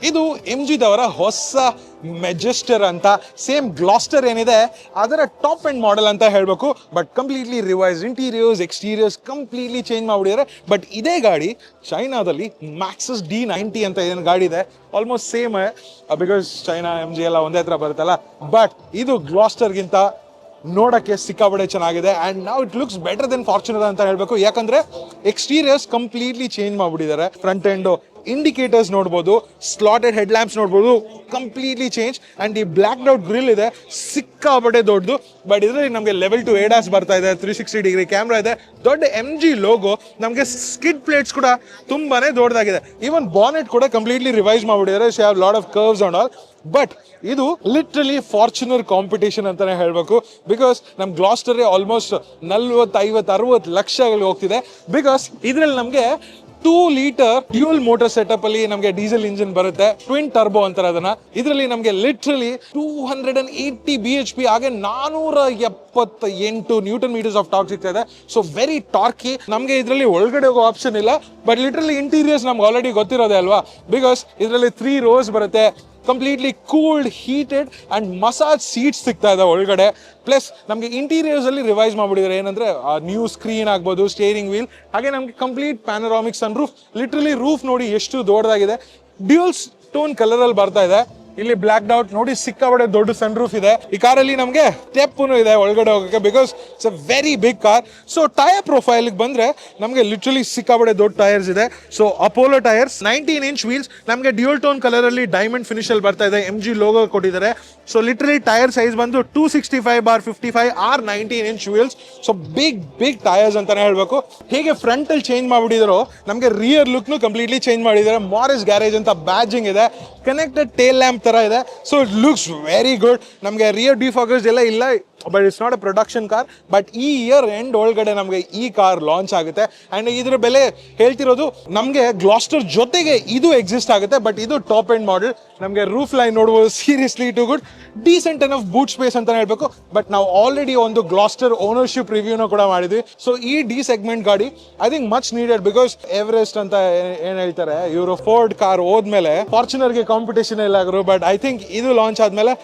ಇದು MG ದವರ ಹೊಸ ಮೆಜೆಸ್ಟರ್ ಅಂತ ಸೇಮ್ ಗ್ಲಾಸ್ಟರ್ ಏನಿದೆ ಅದರ ಟಾಪ್ ಎಂಡ್ ಮಾಡೆಲ್ ಅಂತ ಹೇಳಬೇಕು. But completely revise interiors exteriors completely change ಮಾಡಿದ್ದಾರೆ. ಬಟ್ ಇದೇ ಗಾಡಿ ಚೈನಾದಲ್ಲಿ ಮ್ಯಾಕ್ಸಸ್ D90 ಅಂತ ಏನು ಗಾಡಿ ಇದೆ almost same because China MG ಎಲ್ಲ ಒಂದೇ ಹತ್ರ ಬರುತ್ತಲ್ಲ. ಬಟ್ ಇದು ಗ್ಲಾಸ್ಟರ್ಗಿಂತ ನೋಡಕ್ಕೆ ಸಿಕ್ಕಾಪಟ್ಟೆ ಚೆನ್ನಾಗಿದೆ ಅಂಡ್ ನಾವು it looks better than Fortuner ಅಂತ ಹೇಳಬೇಕು. ಯಾಕಂದ್ರೆ ಎಕ್ಸ್ಟೀರಿಯರ್ಸ್ ಕಂಪ್ಲೀಟ್ಲಿ ಚೇಂಜ್ ಮಾಡ್ಬಿಟ್ಟಿದ್ದಾರೆ. ಫ್ರಂಟ್ ಎಂಡ್ ಇಂಡಿಕೇಟರ್ಸ್ ನೋಡ್ಬೋದು, ಸ್ಲಾಟೆಡ್ ಹೆಡ್ ಲ್ಯಾಂಪ್ಸ್ ನೋಡ್ಬೋದು, ಕಂಪ್ಲೀಟ್ಲಿ ಚೇಂಜ್ ಅಂಡ್ ಈ ಬ್ಲ್ಯಾಕ್ ಔಟ್ ಗ್ರಿಲ್ ಇದೆ ಸಿಕ್ಕಾಪಟ್ಟೆ ದೊಡ್ಡದು. ಬಟ್ ಇದರಲ್ಲಿ ನಮಗೆ ಲೆವೆಲ್ 2 ADAS ಬರ್ತಾ ಇದೆ, 360 ಡಿಗ್ರಿ ಕ್ಯಾಮ್ರಾ ಇದೆ, ದೊಡ್ಡ MG ಲೋಗೋ, ನಮಗೆ ಸ್ಕಿಡ್ ಪ್ಲೇಟ್ಸ್ ಕೂಡ ತುಂಬಾನೇ ದೊಡ್ಡದಾಗಿದೆ. ಈವನ್ ಬಾನೆಟ್ ಕೂಡ ಕಂಪ್ಲೀಟ್ಲಿ ರಿವೈಸ್ ಮಾಡ್ಬಿಟ್ಟಿದ್ದಾರೆ. So have lot of curves and all. But ಇದು ಲಿಟ್ರಲಿ ಫಾರ್ಚುನರ್ ಕಾಂಪಿಟೇಷನ್ ಅಂತಾನೆ ಹೇಳಬೇಕು. ಬಿಕಾಸ್ ನಮ್ಮ ಗ್ಲಾಸ್ಟರ್ ಆಲ್ಮೋಸ್ಟ್ 40, 50, 60 ಲಕ್ಷಗಳಿಗೆ ಹೋಗ್ತಿದೆ. ಬಿಕಾಸ್ ಇದರಲ್ಲಿ ನಮಗೆ 2 ಲೀಟರ್ ಡ್ಯೂಯಲ್ ಮೋಟರ್ ಸೆಟಪ್ ಅಲ್ಲಿ ನಮಗೆ ಡೀಸೆಲ್ ಇಂಜಿನ್ ಬರುತ್ತೆ, ಟ್ವಿನ್ ಟರ್ಬೋ ಅಂತಾರೆ ಅದನ್ನ. ಇದರಲ್ಲಿ ನಮಗೆ ಲಿಟ್ರಲಿ 280 BHP ಹಾಗೆ 478 ನ್ಯೂಟನ್ ಮೀಟರ್ಸ್ ಆಫ್ ಟಾರ್ಕ್ ಸಿಗ್ತಾ ಇದೆ. So very torquey. ನಮಗೆ ಇದರಲ್ಲಿ ಒಳಗಡೆ ಹೋಗೋ ಆಪ್ಷನ್ ಇಲ್ಲ. ಬಟ್ ಲಿಟ್ರಲಿ ಇಂಟೀರಿಯರ್ಸ್ ನಮ್ಗೆ ಆಲ್ರೆಡಿ ಗೊತ್ತಿರೋದೇ ಅಲ್ವಾ. ಬಿಕಾಸ್ ಇದರಲ್ಲಿ 3 rows ಬರುತ್ತೆ, completely cooled, heated and massage seats ಸಿಗ್ತಾ ಇದೆ ಒಳಗಡೆ. ಪ್ಲಸ್ ನಮಗೆ ಇಂಟೀರಿಯರ್ಸ್ ಅಲ್ಲಿ ರಿವೈಸ್ ಮಾಡ್ಬಿಟ್ಟಿದ್ದಾರೆ. ಏನಂದ್ರೆ ನ್ಯೂ ಸ್ಕ್ರೀನ್ ಆಗ್ಬೋದು, ಸ್ಟೇರಿಂಗ್ ವೀಲ್, ಹಾಗೆ ನಮಗೆ complete panoramic sun roof. Literally roof ನೋಡಿ ಎಷ್ಟು ದೊಡ್ಡದಾಗಿದೆ. ಡ್ಯೂಯಲ್ ಟೋನ್ ಕಲರ್ ಅಲ್ಲಿ ಬರ್ತಾ ಇದೆ. ಇಲ್ಲಿ ಬ್ಲಾಕ್ ಔಟ್ ನೋಡಿ ಸಿಕ್ಕಾಪಟ್ಟೆ ದೊಡ್ಡ ಸನ್ ರೂಫ್ ಇದೆ. ಈ ಕಾರಲ್ಲಿ ನಮಗೆ ಸ್ಟೆಪ್ ಇದೆ ಒಳಗಡೆ ಹೋಗೋಕೆ because it's a very big car. So tyre profile ಬಂದ್ರೆ ನಮಗೆ ಲಿಟ್ರಲಿ ಸಿಕ್ಕಾಪಟ್ಟೆ ದೊಡ್ಡ ಟೈರ್ಸ್ ಇದೆ. So Apollo tyres 19 inch wheels, ನಮಗೆ ಡ್ಯೂಯಲ್ ಟೋನ್ ಕಲರ್ ಅಲ್ಲಿ ಡೈಮಂಡ್ ಫಿನಿಶ್ ಅಲ್ಲಿ ಬರ್ತಾ ಇದೆ. MG ಲೋಗೋ ಕೊಟ್ಟಿದ್ದಾರೆ. ಸೊ ಲಿಟ್ರಲಿ ಟೈರ್ ಸೈಜ್ ಬಂದು 265/55 or 19 inch wheels. So big tyres ಅಂತಾನೆ ಹೇಳ್ಬೇಕು. ಹೇಗೆ ಫ್ರಂಟ್ ಅಲ್ಲಿ ಚೇಂಜ್ ಮಾಡ್ಬಿಟ್ಟಿದ್ರು, ನಮಗೆ ರಿಯರ್ ಲುಕ್ ನು ಕಂಪ್ಲೀಟ್ಲಿ ಚೇಂಜ್ ಮಾಡಿದ್ದಾರೆ. ಮಾರಿಸ್ ಗ್ಯಾರೇಜ್ ಅಂತ ಬ್ಯಾಜಿಂಗ್ ಇದೆ, ಕನೆಕ್ಟೆಡ್ ಟೇಲ್ ಲ್ಯಾಂಪ್ ತರ ಇದೆ. So it looks very good. ನಮಗೆ ರಿಯರ್ ಡಿಫಾಗರ್ಸ್ ಎಲ್ಲ ಇಲ್ಲ, but it's not a production car. But ಈ ಇಯರ್ ಎಂಡ್ ಒಳಗಡೆ ನಮಗೆ ಈ ಕಾರ್ ಲಾಂಚ್ ಆಗುತ್ತೆ. ಅಂಡ್ ಇದ್ರ ಬೆಲೆ ಹೇಳ್ತಿರೋದು ನಮಗೆ ಗ್ಲಾಸ್ಟರ್ ಜೊತೆಗೆ ಇದು ಎಕ್ಸಿಸ್ಟ್ ಆಗುತ್ತೆ. ಬಟ್ ಇದು ಟಾಪ್ ಎಂಡ್ ಮಾಡೆಲ್. ನಮಗೆ ರೂಫ್ ಲೈನ್ ನೋಡ್ಬೋದು, seriously too good, decent enough boot space ಅಂತ ಹೇಳ್ಬೇಕು. ಬಟ್ ನಾವು ಆಲ್ರೆಡಿ ಒಂದು ಗ್ಲಾಸ್ಟರ್ ಓನರ್ಶಿಪ್ ರಿವ್ಯೂನ ಕೂಡ ಮಾಡಿದ್ವಿ. ಸೊ ಈ ಡಿ ಸೆಗ್ಮೆಂಟ್ ಗಾಡಿ I think much needed. Because Everest ಅಂತ ಏನ್ ಹೇಳ್ತಾರೆ ಇವರು, ಫೋರ್ಡ್ ಕಾರ್ ಹೋದ್ಮೇಲೆ ಫಾರ್ಚುನರ್ಗೆ ಕಾಂಪಿಟೇಷನ್ ಇಲ್ಲ ಆದ್ರು. ಬಟ್ ಐ ಥಿಂಕ್ ಇದು ಲಾಂಚ್ ಆದ್ಮೇಲೆ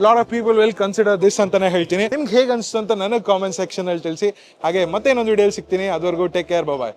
lot of people will consider this ಅಂತಾನೆ ಹೇಳ್ತೀನಿ. ನಿಮ್ಗೆ ಹೇಗೆ ಅನ್ಸುತ್ತೆ ಅಂತ ನನಗೆ ಕಾಮೆಂಟ್ ಸೆಕ್ಷನ್ ಅಲ್ಲಿ ತಿಳಿಸಿ. ಹಾಗೆ ಮತ್ತೆ ಇನ್ನೊಂದು ವಿಡಿಯೋ ಸಿಗ್ತೀನಿ. ಅದುವರೆಗೂ ಟೇಕ್ ಕೇರ್, ಬಾಯ್.